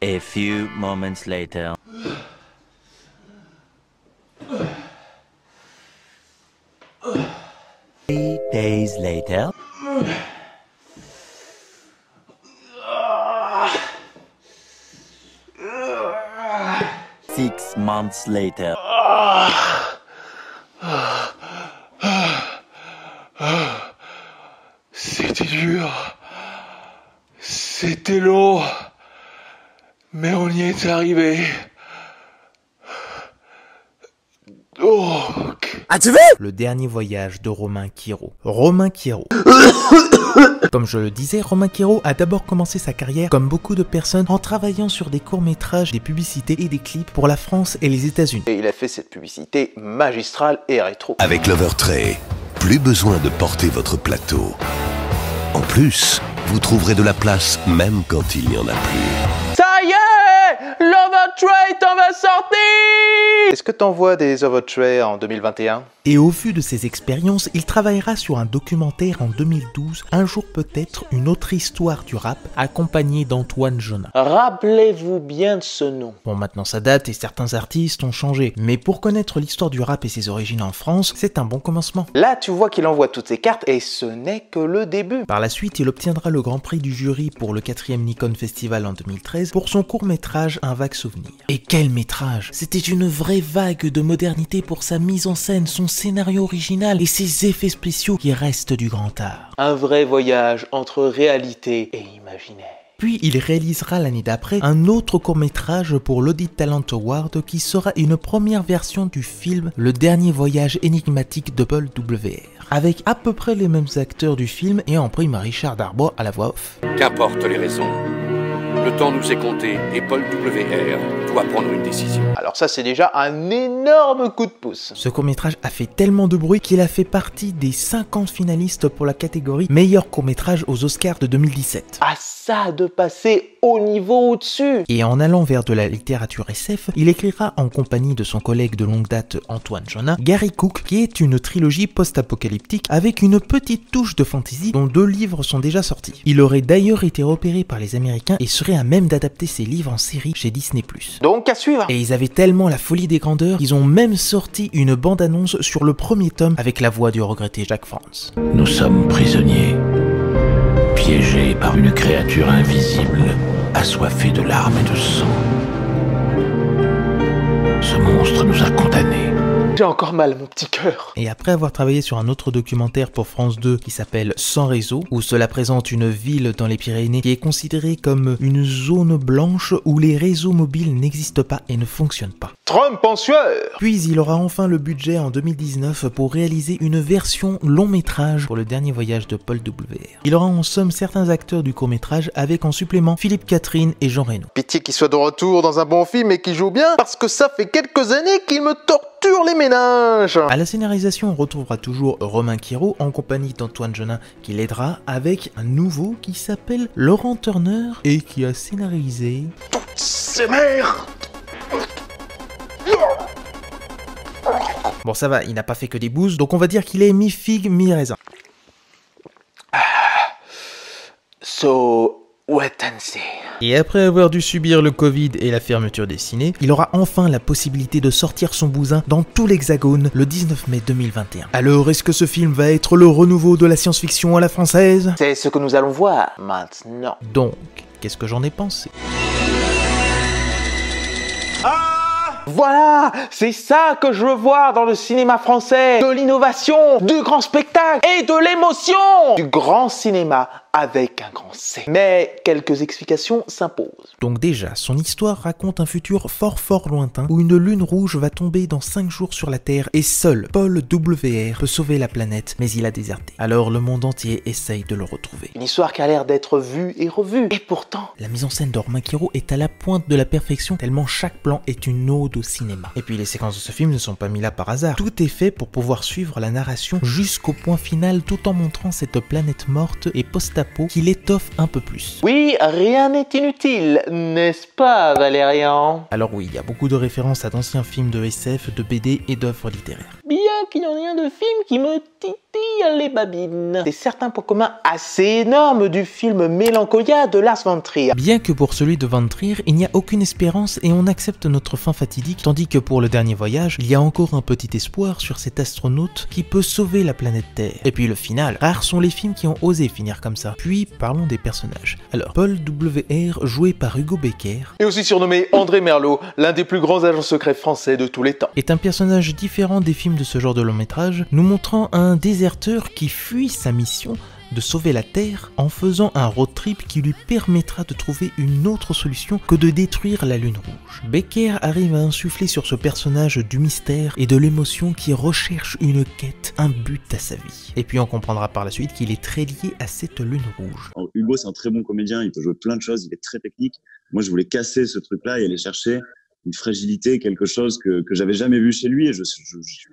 A few moments later. 3 days later. 6 months later. C'était dur. C'était long. Mais on y est arrivé. Oh. Le dernier voyage de Romain Quiro. Romain Quiro. Comme je le disais, Romain Quiro a d'abord commencé sa carrière, comme beaucoup de personnes, en travaillant sur des courts-métrages, des publicités et des clips pour la France et les États-Unis. Et il a fait cette publicité magistrale et rétro. Avec l'Overtray, plus besoin de porter votre plateau. En plus, vous trouverez de la place même quand il n'y en a plus. Ça y est, l'Overtray t'en va sortir. Est-ce que t'envoies des Overtray en 2021? Et au vu de ses expériences, il travaillera sur un documentaire en 2012, Un jour peut-être, une autre histoire du rap, accompagné d'Antoine Jonin. Rappelez-vous bien de ce nom. Bon, maintenant ça date et certains artistes ont changé, mais pour connaître l'histoire du rap et ses origines en France, c'est un bon commencement. Là, tu vois qu'il envoie toutes ses cartes et ce n'est que le début. Par la suite, il obtiendra le Grand Prix du jury pour le 4e Nikon Festival en 2013 pour son court-métrage Un vague souvenir. Et quel métrage! C'était une vraie vague de modernité pour sa mise en scène, son scénario original et ses effets spéciaux qui restent du grand art. Un vrai voyage entre réalité et imaginaire. Puis il réalisera l'année d'après un autre court-métrage pour l'Audit Talent Award qui sera une première version du film Le dernier voyage énigmatique de Paul W.R. avec à peu près les mêmes acteurs du film et en prime Richard Darbois à la voix off. Qu'importe les raisons, le temps nous est compté et Paul W.R. doit prendre une décision. Alors ça, c'est déjà un énorme coup de pouce. Ce court-métrage a fait tellement de bruit qu'il a fait partie des 50 finalistes pour la catégorie meilleur court-métrage aux Oscars de 2017. Ah, ça de passer au niveau au-dessus. Et en allant vers de la littérature SF, il écrira en compagnie de son collègue de longue date Antoine Jonin, Gary Cook, qui est une trilogie post-apocalyptique avec une petite touche de fantasy dont 2 livres sont déjà sortis. Il aurait d'ailleurs été repéré par les Américains et serait à même d'adapter ses livres en série chez Disney+. Donc à suivre. Et ils avaient tellement la folie des grandeurs qu'ils ont même sorti une bande-annonce sur le premier tome avec la voix du regretté Jacques France. Nous sommes prisonniers, piégés par une créature invisible, assoiffée de larmes et de sang. Ce monstre nous a condamnés. J'ai encore mal, mon petit cœur. Et après avoir travaillé sur un autre documentaire pour France 2 qui s'appelle Sans réseau, où cela présente une ville dans les Pyrénées qui est considérée comme une zone blanche où les réseaux mobiles n'existent pas et ne fonctionnent pas. Trump en sueur. Puis il aura enfin le budget en 2019 pour réaliser une version long métrage pour le dernier voyage de Paul W.R. Il aura en somme certains acteurs du court métrage avec en supplément Philippe Catherine et Jean Reno. Pitié qu'il soit de retour dans un bon film et qu'il joue bien, parce que ça fait quelques années qu'il me torture les méninges. À la scénarisation, on retrouvera toujours Romain Quiro en compagnie d'Antoine Jonin qui l'aidera avec un nouveau qui s'appelle Laurent Turner et qui a scénarisé... C'est merde. Bon ça va, il n'a pas fait que des bouses, donc on va dire qu'il est mi-figue, mi-raisin. So, wait and see. Et après avoir dû subir le Covid et la fermeture des ciné, il aura enfin la possibilité de sortir son bousin dans tout l'Hexagone le 19 mai 2021. Alors est-ce que ce film va être le renouveau de la science-fiction à la française? C'est ce que nous allons voir maintenant. Donc, qu'est-ce que j'en ai pensé? Voilà, c'est ça que je veux voir dans le cinéma français. De l'innovation, du grand spectacle et de l'émotion. Du grand cinéma avec un grand C. Mais quelques explications s'imposent. Donc déjà, son histoire raconte un futur fort lointain où une lune rouge va tomber dans 5 jours sur la Terre et seul Paul W.R. peut sauver la planète, mais il a déserté. Alors le monde entier essaye de le retrouver. Une histoire qui a l'air d'être vue et revue. Et pourtant... La mise en scène de Romain Quiro est à la pointe de la perfection tellement chaque plan est une ode au cinéma. Et puis les séquences de ce film ne sont pas mises là par hasard. Tout est fait pour pouvoir suivre la narration jusqu'au point final tout en montrant cette planète morte et post-apo qui l'étoffe un peu plus. Oui, rien n'est inutile, n'est-ce pas Valérian? Alors oui, il y a beaucoup de références à d'anciens films de SF, de BD et d'œuvres littéraires. Bien qu'il n'y a rien de film qui me titille les babines. C'est certains points communs assez énormes du film Mélancolia de Lars von Trier. Bien que pour celui de Von Trier, il n'y a aucune espérance et on accepte notre fin fatidique, tandis que pour le dernier voyage, il y a encore un petit espoir sur cet astronaute qui peut sauver la planète Terre. Et puis le final, rares sont les films qui ont osé finir comme ça. Puis parlons des personnages. Alors, Paul W.R, joué par Hugo Becker, Et aussi surnommé André Merlot, l'un des plus grands agents secrets français de tous les temps. est un personnage différent des films de ce genre de long métrage, nous montrant un déserteur qui fuit sa mission de sauver la Terre en faisant un road trip qui lui permettra de trouver une autre solution que de détruire la Lune Rouge. Becker arrive à insuffler sur ce personnage du mystère et de l'émotion qui recherche une quête, un but à sa vie. Et puis on comprendra par la suite qu'il est très lié à cette Lune Rouge. Alors, Hugo, c'est un très bon comédien, il peut jouer plein de choses, il est très technique. Moi, je voulais casser ce truc-là et aller chercher une fragilité, quelque chose que j'avais jamais vu chez lui, et je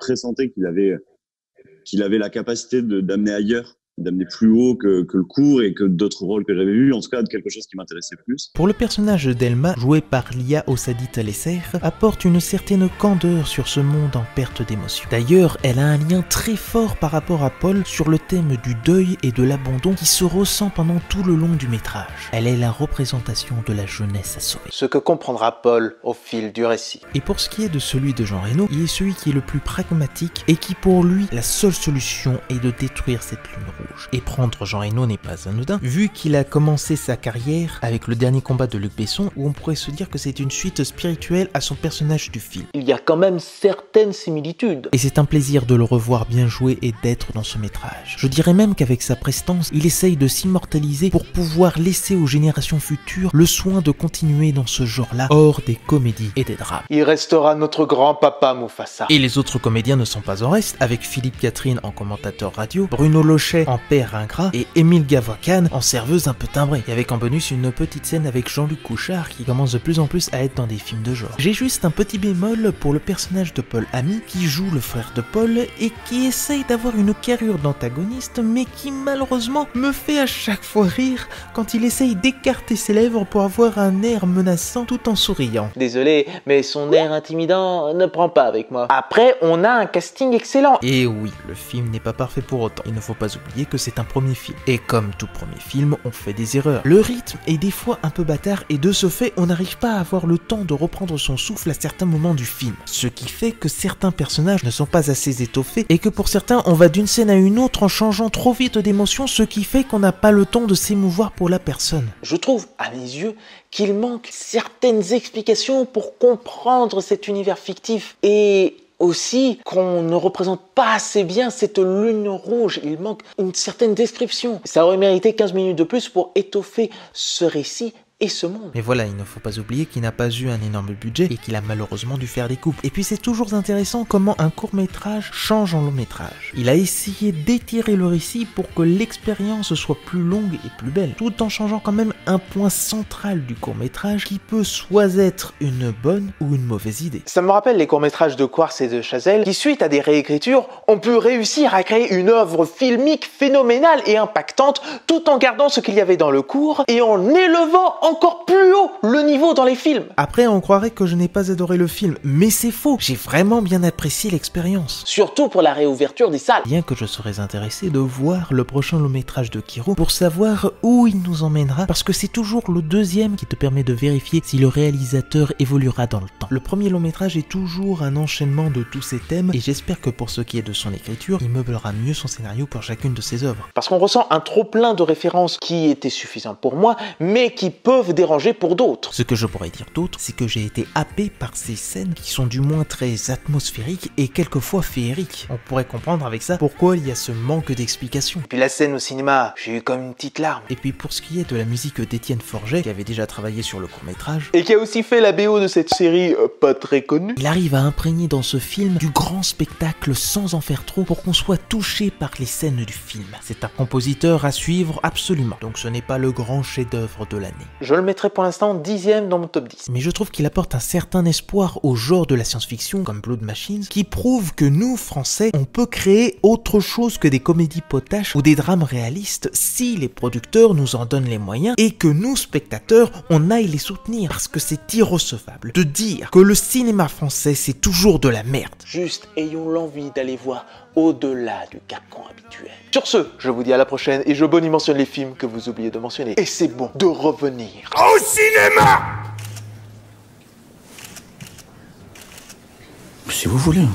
pressentais qu'il avait la capacité d'amener ailleurs, d'amener plus haut que le court et que d'autres rôles que j'avais vus, en tout cas quelque chose qui m'intéressait plus. Pour le personnage d'Elma, joué par Lia Ossadit-Lesser, apporte une certaine candeur sur ce monde en perte d'émotion. D'ailleurs, elle a un lien très fort par rapport à Paul sur le thème du deuil et de l'abandon qui se ressent pendant tout le long du métrage. Elle est la représentation de la jeunesse à sauver. Ce que comprendra Paul au fil du récit. Et pour ce qui est de celui de Jean Reno, il est celui qui est le plus pragmatique et qui pour lui, la seule solution est de détruire cette lune rouge. Et prendre Jean Reno n'est pas anodin, vu qu'il a commencé sa carrière avec le dernier combat de Luc Besson, où on pourrait se dire que c'est une suite spirituelle à son personnage du film. Il y a quand même certaines similitudes. Et c'est un plaisir de le revoir bien jouer et d'être dans ce métrage. Je dirais même qu'avec sa prestance, il essaye de s'immortaliser pour pouvoir laisser aux générations futures le soin de continuer dans ce genre-là, hors des comédies et des drames. Il restera notre grand-papa Mufasa. Et les autres comédiens ne sont pas en reste, avec Philippe Catherine en commentateur radio, Bruno Lochet en père ingrat et Émile Gavocan en serveuse un peu timbrée. Et avec en bonus une petite scène avec Jean-Luc Couchard qui commence de plus en plus à être dans des films de genre. J'ai juste un petit bémol pour le personnage de Paul Ami qui joue le frère de Paul et qui essaye d'avoir une carrure d'antagoniste mais qui malheureusement me fait à chaque fois rire quand il essaye d'écarter ses lèvres pour avoir un air menaçant tout en souriant. Désolé, mais son air intimidant ne prend pas avec moi. Après, on a un casting excellent. Et oui, le film n'est pas parfait pour autant. Il ne faut pas oublier que c'est un premier film. Et comme tout premier film, on fait des erreurs. Le rythme est des fois un peu bâtard et de ce fait, on n'arrive pas à avoir le temps de reprendre son souffle à certains moments du film. Ce qui fait que certains personnages ne sont pas assez étoffés et que pour certains, on va d'une scène à une autre en changeant trop vite d'émotion, ce qui fait qu'on n'a pas le temps de s'émouvoir pour la personne. Je trouve, à mes yeux, qu'il manque certaines explications pour comprendre cet univers fictif et aussi qu'on ne représente pas assez bien cette lune rouge. Il manque une certaine description. Ça aurait mérité 15 minutes de plus pour étoffer ce récit et ce monde. Mais voilà, il ne faut pas oublier qu'il n'a pas eu un énorme budget et qu'il a malheureusement dû faire des coupes. Et puis c'est toujours intéressant comment un court-métrage change en long-métrage. Il a essayé d'étirer le récit pour que l'expérience soit plus longue et plus belle, tout en changeant quand même un point central du court-métrage qui peut soit être une bonne ou une mauvaise idée. Ça me rappelle les courts-métrages de Quartz et de Chazelle qui, suite à des réécritures, ont pu réussir à créer une œuvre filmique phénoménale et impactante tout en gardant ce qu'il y avait dans le court et en élevant encore plus haut le niveau dans les films. Après, on croirait que je n'ai pas adoré le film, mais c'est faux. J'ai vraiment bien apprécié l'expérience. Surtout pour la réouverture des salles. Bien que je serais intéressé de voir le prochain long métrage de Kiro pour savoir où il nous emmènera, parce que c'est toujours le deuxième qui te permet de vérifier si le réalisateur évoluera dans le temps. Le premier long métrage est toujours un enchaînement de tous ces thèmes, et j'espère que pour ce qui est de son écriture, il meublera mieux son scénario pour chacune de ses œuvres. Parce qu'on ressent un trop plein de références qui étaient suffisants pour moi, mais qui peuvent déranger pour d'autres. Ce que je pourrais dire d'autre, c'est que j'ai été happé par ces scènes qui sont du moins très atmosphériques et quelquefois féeriques. On pourrait comprendre avec ça pourquoi il y a ce manque d'explication. Puis la scène au cinéma, j'ai eu comme une petite larme. Et puis pour ce qui est de la musique d'Étienne Forget, qui avait déjà travaillé sur le court-métrage, et qui a aussi fait la BO de cette série pas très connue, il arrive à imprégner dans ce film du grand spectacle sans en faire trop pour qu'on soit touché par les scènes du film. C'est un compositeur à suivre absolument, donc ce n'est pas le grand chef-d'œuvre de l'année. Je le mettrai pour l'instant 10e dans mon top 10. Mais je trouve qu'il apporte un certain espoir au genre de la science-fiction comme Blood Machines, qui prouve que nous, Français, on peut créer autre chose que des comédies potaches ou des drames réalistes si les producteurs nous en donnent les moyens et que nous, spectateurs, on aille les soutenir, parce que c'est irrecevable de dire que le cinéma français c'est toujours de la merde. Juste ayons l'envie d'aller voir au-delà du carcan habituel. Sur ce, je vous dis à la prochaine et je bonne mentionne les films que vous oubliez de mentionner. Et c'est bon de revenir Au cinéma! Si vous voulez.